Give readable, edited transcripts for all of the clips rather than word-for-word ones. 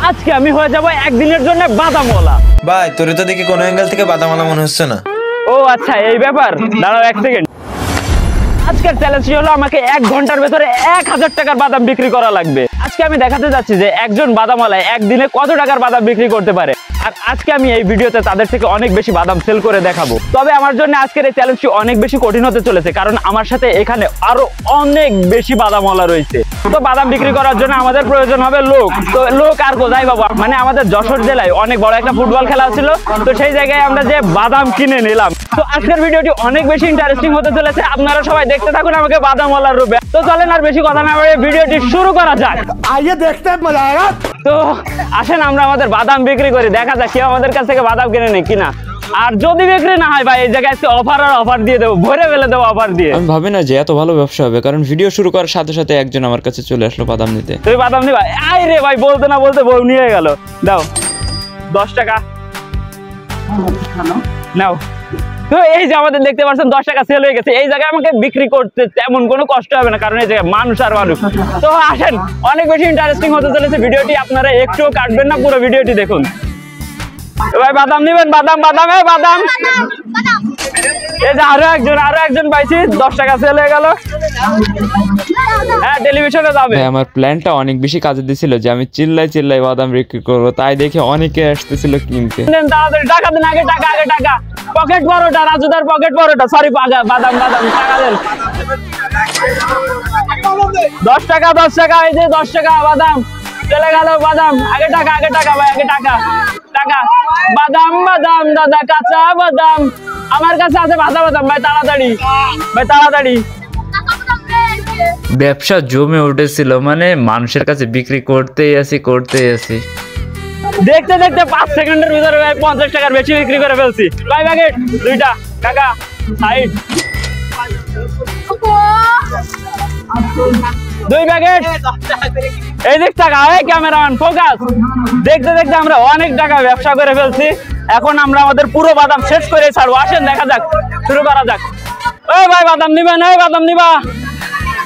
আজকে আমি হয়ে যাব একদিনের জন্য বাদামওয়ালা। ভাই তোর তো দেখি কোন অ্যাঙ্গেল থেকে বাদামওয়ালা মনে হচ্ছে না। ও আচ্ছা এই ব্যাপার, দাঁড়াও এক সেকেন্ড। আজকের চ্যালেঞ্জটি হলো আমাকে 1 ঘন্টার ভেতরে 1000 টাকার বাদাম বিক্রি করা লাগবে। আজকে আমি দেখাতে যাচ্ছি যে একজন বাদামওয়ালা একদিনে কত টাকার বাদাম বিক্রি করতে পারে। আর আজকে আমি এই ভিডিওতে তাদের থেকে অনেক বেশি বাদাম সেল করে দেখাবো। তবে আমার জন্য আজকের এই চ্যালেঞ্জটি অনেক বেশি কঠিন হতে চলেছে, কারণ আমার সাথে এখানে আরো অনেক বেশি বাদামওয়ালা রয়েছে। তো বাদাম বিক্রি করার জন্য আমাদের প্রয়োজন হবে লোক। তো লোক আর কোথায় পাবো? মানে আমাদের যশোর জেলায় অনেক বড় একটা ফুটবল খেলা ছিল, তো সেই জায়গায় আমরা যে বাদাম কিনে নিলাম। তো আজকের ভিডিওটি অনেক বেশি ইন্টারেস্টিং হতে চলেছে, আপনারা সবাই দেখতে থাকুন আমাকে বাদামওয়ালার রূপে। তো চলেন আর বেশি কথা না বলে ভিডিওটি শুরু করা যাক। आइए देखते हैं मजा आएगा। তো আসেন আমরা আমাদের বাদাম বিক্রি করি, দেখা যাক কেউ আমাদের কাছ থেকে বাদাম কিনে নেই কিনা। আর যদি বিক্রি না হয় ভাই এই জায়গায় অফার আর অফার দিয়ে দেবো, ভরে ফেলে দেবো অফার দিয়ে। আমি ভাবি না যে এত ভালো ব্যবসা হবে, কারণ ভিডিও শুরু করার সাথে সাথে একজন আমার কাছে চলে আসলো বাদাম নিতে। তুই বাদাম নিবা? আই রে ভাই, বলতে না বলতে বউ নিয়ে গেল। দাও 10 টাকা নাও। তো এই যে আমাদের দেখতে পাচ্ছেন 10 টাকা সেল হয়ে গেছে। এই জায়গায় আমাকে বিক্রি করতে তেমন কোনো কষ্ট হবে না, কারণ এই জায়গায় মানুষ আর মানুষ। তো আসেন, অনেক বেশি ইন্টারেস্টিং হতে চলেছে ভিডিওটি, আপনারা একটুও কাটবেন না, পুরো ভিডিওটি দেখুন। ভাই বাদাম নিবেন? বাদাম বাদাম এই বাদাম। এই যে আরো একজন পাইছি, 10 টাকা সেল হয়ে গেল। হ্যাঁ টেলিভিশনে যাবে। আমার প্ল্যানটা অনেক বেশি কাজে দিছিল যে আমি চিল্লাই বাদাম বিক্রি করবো, তাই দেখে অনেকে আসতেছিল কিনতে। তাড়াতাড়ি টাকা দেন, আগে টাকা। পকেট পরোটা, রাজুদার পকেট পরোটা, সরি বাদাম টাকা দেন। 10 টাকা, এই যে 10 টাকা বাদাম চলে গেল। বাদাম আগে টাকা ভাই, আগে টাকা। বাদাম দাদা, কাঁচা বাদাম আমার কাছে আছে। বাদাম ভাই তাড়াতাড়ি। ব্যবসা জমে উঠেছিল, মানে মানুষের কাছে বিক্রি করতেই আছি। দেখতে 5 সেকেন্ডের ভিতরে ভাই 50 টাকার বেশি বিক্রি করে ফেলছি। ভাই প্যাকেট 2টা টাকা সাইড, 2 প্যাকেট। এই দেখ টাকা, এই ক্যামেরাম্যান ফোকাস। দেখতে আমরা অনেক টাকা ব্যবসা করে ফেলছি। এখন আমরা আমাদের পুরো বাদাম শেষ করে ছাড়বো। আসেন দেখা যাক, শুরু করা যাক। ওই ভাই বাদাম নিবেন? এই বাদাম নিবা?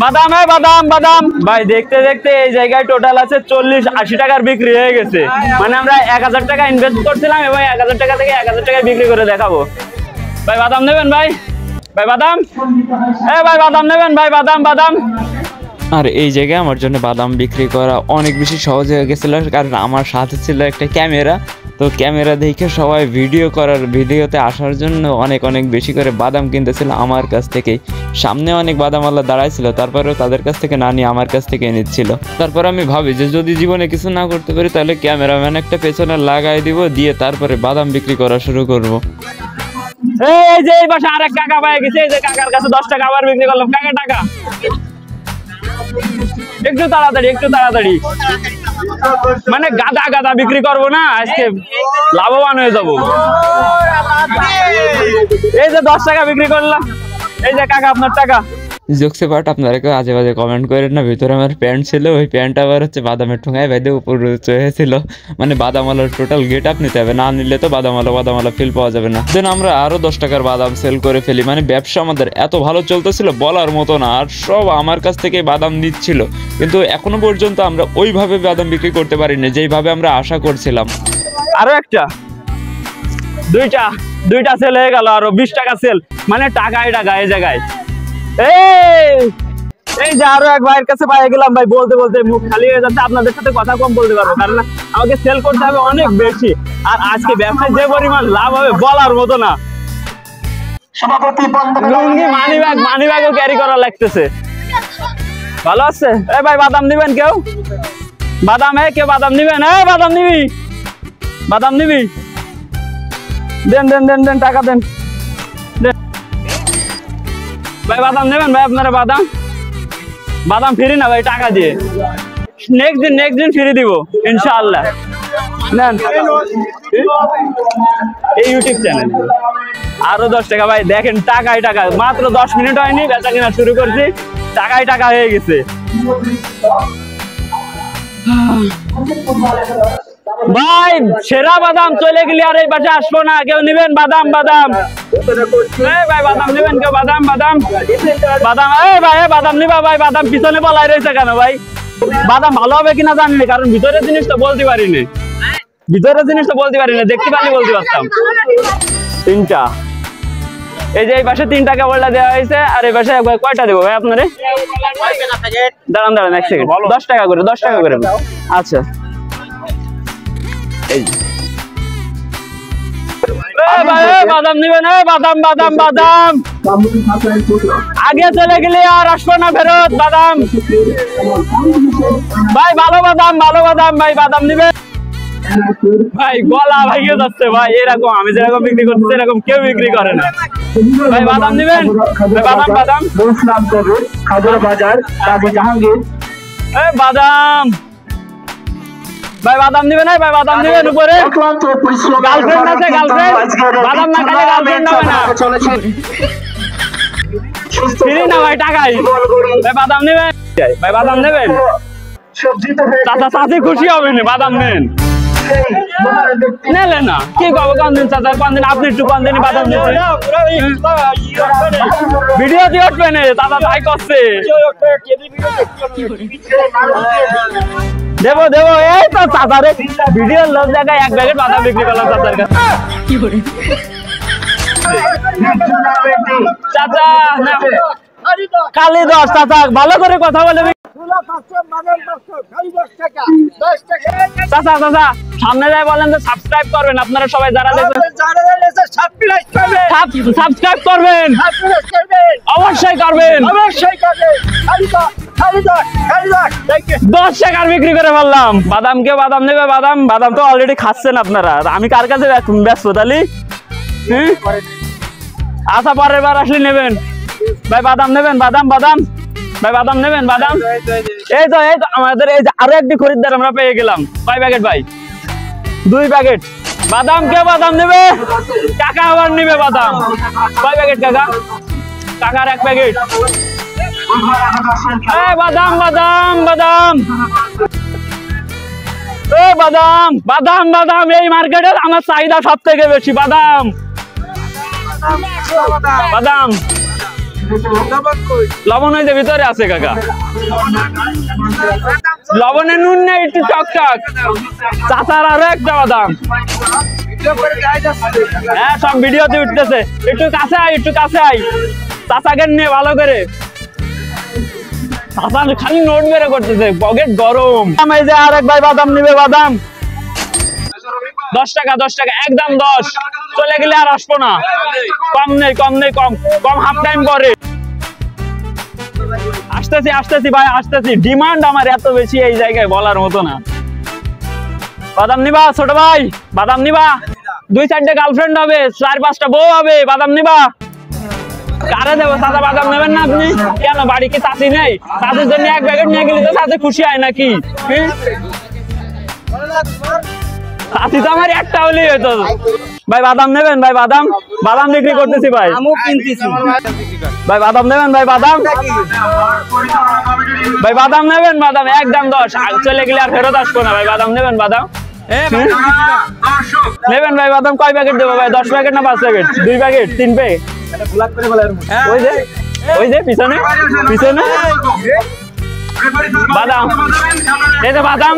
বাদাম ভাই দেখতে এই জায়গায় টোটাল আছে 40-80 টাকার বিক্রি হয়ে গেছে। মানে আমরা 1000 টাকা ইনভেস্ট করছিলাম এবং 1000 টাকা থেকে 1000 টাকায় বিক্রি করে দেখাবো। ভাই বাদাম নেবেন? ভাই বাদাম, ভাই বাদাম নেবেন? ভাই বাদাম। আর এই জায়গায় আমার জন্য বাদাম বিক্রি করা অনেক বেশি সহজ হয়ে গেছিল, কারণ আমার সাথে ছিল একটা ক্যামেরা। তো ক্যামেরা দেখে সবাই ভিডিওতে আসার জন্য অনেক বেশি করে বাদাম কিনতেছিল আমার কাছ থেকেই। সামনে অনেক বাদামওয়ালা দাঁড়াইছিল, তারপরেও তাদের কাছ থেকে না নিয়ে আমার কাছ থেকে নিচ্ছিল। তারপর আমি ভাবি যে যদি জীবনে কিছু না করতে পারি তাহলে ক্যামেরাম্যান একটা পেছনে লাগাই দিব, দিয়ে তারপরে বাদাম বিক্রি করা শুরু করব। এই যে এই পাশে আরেক কাকা পাই গেছে, এই যে কাকার কাছে 10 টাকা আবার বিক্রি করলাম। টাকা একটু তাড়াতাড়ি। মানে গাদা বিক্রি করবো না, আজকে লাভবান হয়ে যাবো। এই যে 10 টাকা বিক্রি করলাম। এই যে কাকা আপনার টাকা। জোকসে পার্ট, আপনারা কেউ আজে বাজে কমেন্ট করেন না। ভিতরে আমার প্যান্ট ছিল, ওই প্যান্ট আবার বাদামের ঠোঙায় বেঁধে উপর হয়েছিল। মানে বাদামওয়ালার টোটাল গেট আপ নিতে হবে, না নিলে তো বাদামওয়ালা ফিল পাওয়া যাবে না। দেন আমরা আরো 10 টাকার বাদাম সেল করে ফেলি। মানে ব্যবসা আমাদের এত ভালো চলতেছিল বলার মতো না, আর সব আমার কাছ থেকে বাদাম দিচ্ছিল। কিন্তু এখনো পর্যন্ত আমরা ওইভাবে বাদাম বিক্রি করতে পারিনি যেইভাবে আমরা আশা করছিলাম। আরো একটা 2টা সেল হয়ে গেল, আরো 20 টাকা সেল। মানে টাকা এই জায়গায়। এই যে আরো এক ভাইয়ের কাছে পাই গেলাম। ভাই বলতে মুখ খালি হয়ে যাচ্ছে, আপনাদের সাথে কথা কম বলতে পারবো, কারণ আমাকে সেল করতে হবে অনেক বেশি। আর আজকে ব্যবসায় যে পরিমাণ লাভ হবে বলার মতো না। মানি ব্যাগও ক্যারি করা লাগতেছে। ভালো আছে? এই ভাই বাদাম নিবেন? কেউ বাদাম? কেউ বাদাম নিবেন? বাদাম নিবি? দেন টাকা দেন। ভাই বাদাম নেবেন? ভাই আপনারা বাদাম ফ্রি না ভাই, টাকা দিয়ে। নেক্সট দিন ফ্রি দিব ইনশাআল্লাহ। নেন এই ইউটিউব চ্যানেল। আরো 10 টাকা ভাই, দেখেন টাকা। মাত্র 10 মিনিট হয়নি বেচা কিনা শুরু করছি, টাকা হয়ে গেছে। ভাই সেরা বাদাম চলে গেলি, আর এই পাশে আসবো না। কেউ নিবেন বাদাম? ভাই বাদাম নিবেন কেউ? বাদাম। এই ভাই বাদাম নিবা? ভাই বাদাম পিছনে বলাই রয়েছে কেন ভাই? বাদাম ভালো হবে কিনা জানি, কারণ ভিতরের জিনিস তো বলতে পারিনি, ভিতরের জিনিস তো বলতে পারিনি, দেখতে পারলে বলতে পারতাম। 3টা, এই যে এই পাশে 3টা কেবলটা দেওয়া হয়েছে, আর এই পাশে কয়টা দেবো ভাই আপনারে? দাঁড়ান দাঁড়ান 1 সেকেন্ড, 10 টাকা করে, 10 টাকা করে। আচ্ছা এই বাদাম নিবেন, বাদাম বাদাম বাদাম আগে চলে গেলে আর আসবো না ফেরত। বাদাম ভাই, ভালো বাদাম, ভালো বাদাম ভাই, বাদাম নিবেন ভাই। গলা ভাইয়ে যাচ্ছে ভাই, এরকম আমি যেরকম বিক্রি করতেছি এরকম কেউ বিক্রি করে না ভাই। বাদাম নিবেন, বাদাম বাদাম বাজার জাহাঙ্গীর, বাদাম ভাই, বাদাম নিবেন ভাই, বাদাম নিবেন। উপরে গার্লফ্রেন্ড আছে, গার্লফ্রেন্ড বাদাম না খেলে গার্লফ্রেন্ড হবে না, ফ্রি না ভাই, টাকাই ভাই। বাদাম নিবেন ভাই, বাদাম নেবেন, চাচা চাচি খুশি হবে না, বাদাম নেন। নেলে না কি কব, কোন দিন চাচা, কোন দিন আপনি একটু কোন দিন বাদাম নিতে ভিডিও দিয়ে উঠবে না, চাচা তাই করছে। দেবো দেবো, এই তো চাচারে ভিডিওর লোক জায়গায় 1 প্যাকেট বাদাম বিক্রি করলাম চাচার কাছে। চাচা কালি 10, চাচা ভালো করে কথা বলে। চাচা চাচা সামনে যাই বলেন তো, সাবস্ক্রাইব করবেন আপনারা সবাই, যারা দেখবেন সাবস্ক্রাইব করবেন, অবশ্যই করবেন, অবশ্যই করবেন। 10 টাকার বিক্রি করে ফেললাম। বাদাম কেউ বাদাম নেবে? বাদাম, বাদাম তো অলরেডি খাচ্ছেন আপনারা, আমি কার কাছে ব্যস্ত তাহলে? আচ্ছা পরের বার আসলে নেবেন ভাই, বাদাম নেবেন, বাদাম বাদাম ভাই, বাদাম নেবেন, বাদাম। এই তো এই তো আমাদের এই যে আরো একটি খরিদ্দার আমরা পেয়ে গেলাম। কয় প্যাকেট ভাই? 2 প্যাকেট বাদাম। কেউ বাদাম নেবে? কাকা আবার নেবে বাদাম। কয় প্যাকেট কাকা? কাকার 1 প্যাকেট। বাদাম বাদাম বাদাম, বাদাম বাদাম বাদাম, এই মার্কেটে আমার চাহিদা সব থেকে বেশি। বাদাম বাদাম, লবণ হইতে ভিতরে আছে কাকা, লবণে নুন নেই, একটু টকটক। চাচার আরো একটা বাদাম, হ্যাঁ সব ভিডিওতে উঠতেছে। একটু কাছে আই, একটু কাছে আই, চাচাকে নিয়ে ভালো করে। চাচা খালি নোট বের করতেছে, পকেট গরম। এই যে আরেক ভাই বাদাম নিবে, বাদাম 10 টাকা, 10 টাকা একদম 10। চলে গেলে আর আসবো না, কম নেই, কম নেই, কম কম, হাফ টাইম করে। আসতেছি আসতেছি ভাই, আসতেছি। ডিমান্ড আমার এত বেশি এই জায়গায় বলার মতো না। বাদাম নিবা ছোট ভাই? বাদাম নিবা? 2-4টা গার্লফ্রেন্ড হবে, 4-5টা বউ হবে, বাদাম নিবা? কারে দেবো চাচা? বাদাম নেবেন না আপনি? কেন বাড়ি কি চাচি নেই? চাচির জন্য 1 প্যাকেট নিয়ে গেলে তো চাচি খুশি হয় নাকি? চাচি তো আমার একটা হলেই হতো ভাই। বাদাম নেবেন ভাই? বাদাম, বাদাম বিক্রি করতেছি ভাই, ভাই বাদাম নেবেন ভাই? বাদাম ভাই, বাদাম নেবেন? বাদাম একদম 10। চলে গেলে আর ফেরত আসবো না ভাই। বাদাম নেবেন? বাদাম নেবেন ভাই? বাদাম কয় প্যাকেট দেবো ভাই? 10 প্যাকেট না 5 প্যাকেট? 2 packet, 3 packet? ওই যে ওই যে পিছনে পিছনে বাদাম, এই যে বাদাম,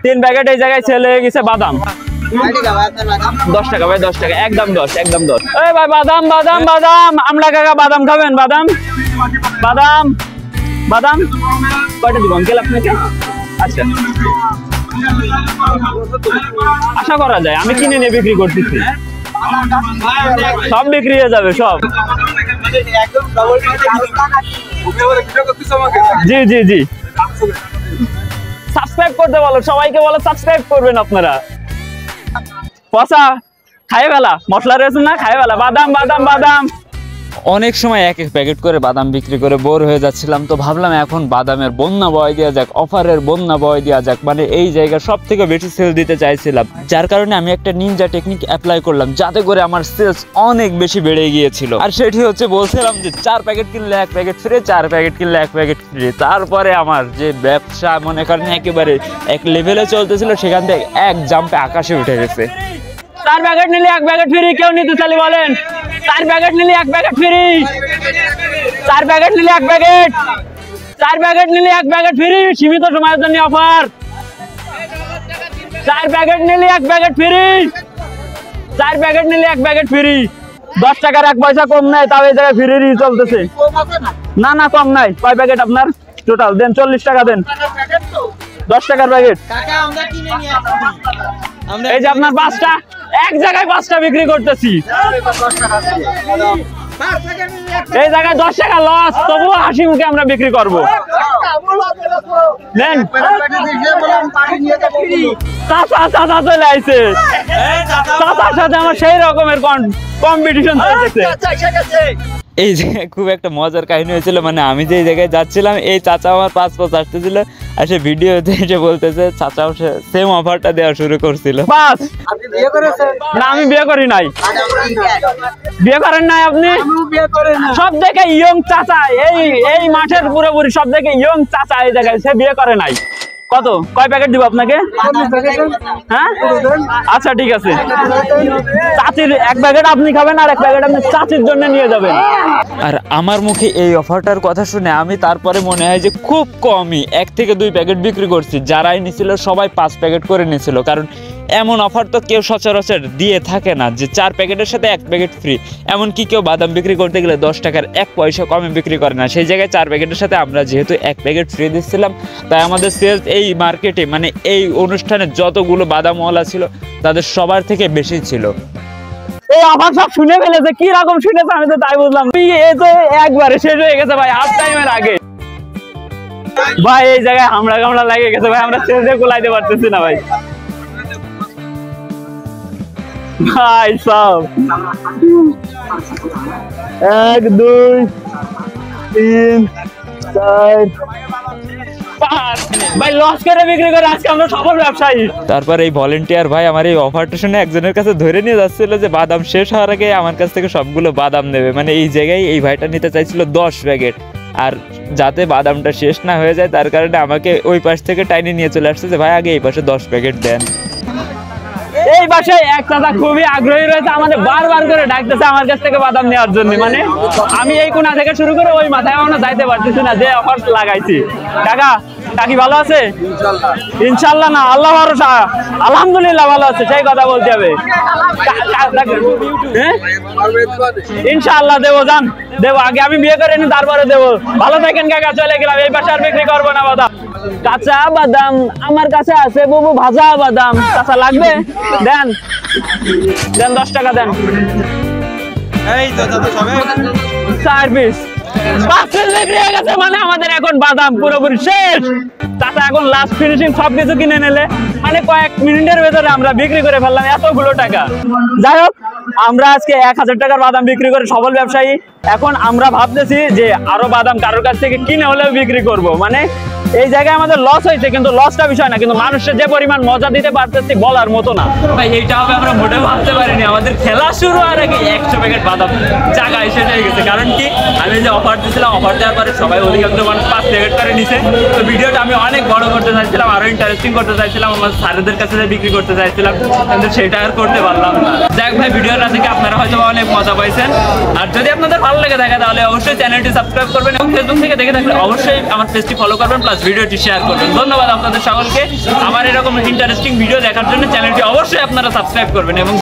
3 প্যাকেট এই জায়গায় ছেলে হয়ে গেছে। বাদাম 10 টাকা ভাই, 10 টাকা একদম 10, একদম 10। এই ভাই বাদাম বাদাম বাদাম, আমলা কাকা বাদাম খাবেন? বাদাম বাদাম বাদাম কয়টা দিব আঙ্কেল আপনাকে? আচ্ছা আশা করা যায়, আমি কিনে নিয়ে বিক্রি করতেছি, সব বিক্রি হয়ে যাবে সব। জি জি জি, সাবস্ক্রাইব করতে বলো সবাইকে, বলো সাবস্ক্রাইব করবেন আপনারা। পচা খাই ফেলা, মশলা রয়েছে না, খাই ফেলা। বাদাম বাদাম বাদাম। অনেক সময় 1-1 প্যাকেট করে বাদাম বিক্রি করে বোর হয়ে যাচ্ছিলাম, তো ভাবলাম এখন বাদামের বন্যা বয় দেওয়া যাক, অফারের বন্যা বয় দেওয়া যাক। মানে এই জায়গা সব থেকে বেশি সেল দিতে চাইছিলাম, যার কারণে আমি একটা নিনজা টেকনিক অ্যাপ্লাই করলাম, যাতে করে আমার সেলস অনেক বেশি বেড়ে গিয়েছিল। আর সেটি হচ্ছে বলছিলাম যে 4 প্যাকেট কিনলে 1 প্যাকেট ফ্রি, 4 প্যাকেট কিনলে 1 প্যাকেট ফ্রি। তারপরে আমার যে ব্যবসা মনে করেন একেবারে এক লেভেলে চলতেছিল, সেখান থেকে এক জাম্পে আকাশে উঠে গেছে। 4 প্যাকেট নিলে 1 প্যাকেট ফ্রি, কেউ নিতে চাইলে বলেন। 4 প্যাকেট নিলে 1 প্যাকেট ফ্রি, 4 প্যাকেট নিলে 1 প্যাকেট, 4 প্যাকেট নিলে 1 প্যাকেট ফ্রি, সীমিত সময়ের জন্য অফার। 4 প্যাকেট নিলে 1 প্যাকেট ফ্রি, 4 প্যাকেট নিলে 1 প্যাকেট ফ্রি। 10 টাকার 1 পয়সা কম নাই, তাও এই জায়গায় ফ্রি চলতেছে। না না কম নাই। কয় প্যাকেট আপনার টোটাল? দেন 40 টাকা দেন। 10 টাকার প্যাকেট। এই যে আপনার 5টা, এক জায়গায় 5টা বিক্রি করতেছি। এই জায়গায় 10 টাকা লস, তবুও হাসি মুখে আমরা বিক্রি করবো। নেন। চাচা চলে আইছে, চাচার সাথে আমার সেই রকমের কম্পিটিশন চলতেছে। এই যে খুব একটা মজার কাহিনী হয়েছিল, মানে আমি যে জায়গায় যাচ্ছিলাম এই চাচা আমার পাসপোর্ট আসতেছিল, আর সে ভিডিওতে এসে বলতেছে চাচাও সেম অফারটা দেওয়া শুরু করছিল। বাস না, আমি বিয়ে করি নাই। বিয়ে করেন নাই আপনি? সব থেকে ইয়ং চাচা এই মাঠের পুরোপুরি সব থেকে ইয়ং চাচা এই জায়গায়, সে বিয়ে করে নাই। কত কয় প্যাকেট দিব আপনাকে? হ্যাঁ আচ্ছা ঠিক আছে। চাচির 1 প্যাকেট আপনি খাবেন, আর 1 প্যাকেট আপনি চাচির জন্য নিয়ে যাবেন। আর আমার মুখে এই অফারটার কথা শুনে আমি তারপরে মনে হয় যে খুব কমই 1 থেকে 2 প্যাকেট বিক্রি করছি। যারাই নিছিল সবাই 5 প্যাকেট করে নিছিল, কারণ এমন অফার তো কেউ সচরাচর দিয়ে থাকে না যে 4 প্যাকেটের সাথে 1 প্যাকেট ফ্রি। এমনকি কেউ বাদাম বিক্রি করতে গেলে 10 টাকার 1 পয়সা কমে বিক্রি করে না। সেই জায়গায় 4 প্যাকেটের সাথে আমরা যেহেতু 1 প্যাকেট ফ্রি দিচ্ছিলাম, তাই আমাদের সেলস এই মার্কেটে মানে এই অনুষ্ঠানে যতগুলো বাদামওয়ালা ছিল তাদের সবার থেকে বেশি ছিল। এই অফার সব শুনে ফেলেছে, কি রকম শুনেছে আমি তো তাই বুঝলাম। এই তো একবারে শেষ হয়ে গেছে ভাই, হাফ টাইমের আগে। ভাই এই জায়গায় হামলা লাগে গেছে ভাই, আমরা সেলসে কোলাইতে পারতেছি না ভাই। ভাই সব 1 2 3 4 5 ভাই লস করে বিক্রি করে আজকে আমরা সফল ব্যবসায়ী। তারপর এই ভলেন্টিয়ার ভাই আমার এই অফারটা শুনে একজনের কাছে ধরে নিয়ে যাচ্ছিল যে বাদাম শেষ হওয়ার আগে আমার কাছ থেকে সবগুলো বাদাম নেবে। মানে এই জায়গায় এই ভাইটা নিতে চাইছিল 10 প্যাকেট, আর যাতে বাদামটা শেষ না হয়ে যায় তার কারণে আমাকে ওই পাশ থেকে টাইনে নিয়ে চলে আসছে যে ভাই আগে এই পাশে 10 প্যাকেট দেন। এই বাসায় এক চাচা খুবই আগ্রহী রয়েছে, আমাদের বারবার করে ডাকতেছে আমার কাছ থেকে বাদাম নেওয়ার জন্য। মানে আমি এই কোণা থেকে শুরু করে ওই মাথায় আমরা যাইতে পারতেছি না যে অফার লাগাইছি। কাকি ভালো আছে? ইনশাল্লাহ না, আল্লাহ ভরসা, আলহামদুলিল্লাহ ভালো আছে, সেই কথা বলতে হবে। ইনশাল্লাহ দেবো, যান দেবো, আগে আমি বিয়ে করে নি তারপরে দেবো। ভালো থাকেন কাকা, চলে গেলাম। এই পাশে আর বিক্রি করবো না বাদাম। কাঁচা বাদাম আমার কাছে আছে, বুবু ভাজা বাদাম কাঁচা লাগবে? দেন 10 টাকা দেন। 4 পিস 5 পিস বিক্রি হয়ে গেছে, মানে আমাদের এখন বাদাম পুরোপুরি শেষ। চাচা এখন লাস্ট ফিনিশিং সবকিছু কিনে নিলে, মানে কয়েক মিনিটের ভেতরে আমরা বিক্রি করে ফেললাম এতগুলো টাকা। যাই হোক, আমরা আজকে 1000 টাকার বাদাম বিক্রি করে সফল ব্যবসায়ী। এখন আমরা ভাবতেছি যে আরো বাদাম কারোর কাছ থেকে কিনে হলেও বিক্রি করব। মানে এই জায়গায় আমাদের লস হয়েছে, কিন্তু লসটা বিষয় না, কিন্তু মানুষের যে পরিমাণ মজা দিতে পারতেছি বলার মতো না ভাই। এইটা হবে আমরা মোটেও ভাবতে পারিনি। আমাদের খেলা শুরু হওয়ার আগে 100 প্যাকেট বাদাম জায়গায় শেষ হয়ে গেছে। কারণ কি, আমি যে অফার দিয়েছিলাম, অফার দেওয়ার পরে সবাই অধিকাংশ মানুষ 5 প্যাকেট করে নিছে। তো ভিডিওটা আমি অনেক বড় করতে চাইছিলাম, আরো ইন্টারেস্টিং করতে চাইছিলাম, আমার স্যারদের কাছে বিক্রি করতে চাইছিলাম, কিন্তু সেটা আর করতে পারলাম না। যাক ভাই, ভিডিওটা থেকে আপনারা হয়তো অনেক মজা পাইছেন। আর যদি আপনাদের ভালো লেগে থাকে তাহলে অবশ্যই চ্যানেলটি সাবস্ক্রাইব করবেন, এবং ফেসবুক থেকে দেখে থাকলে অবশ্যই আমার পেজটি ফলো করবেন, প্লাস ভিডিওটি শেয়ার করবেন। ধন্যবাদ আপনাদের সকলকে। আমার এরকম ইন্টারেস্টিং ভিডিও দেখার জন্য চ্যানেলটি অবশ্যই আপনারা সাবস্ক্রাইব করবেন। এবং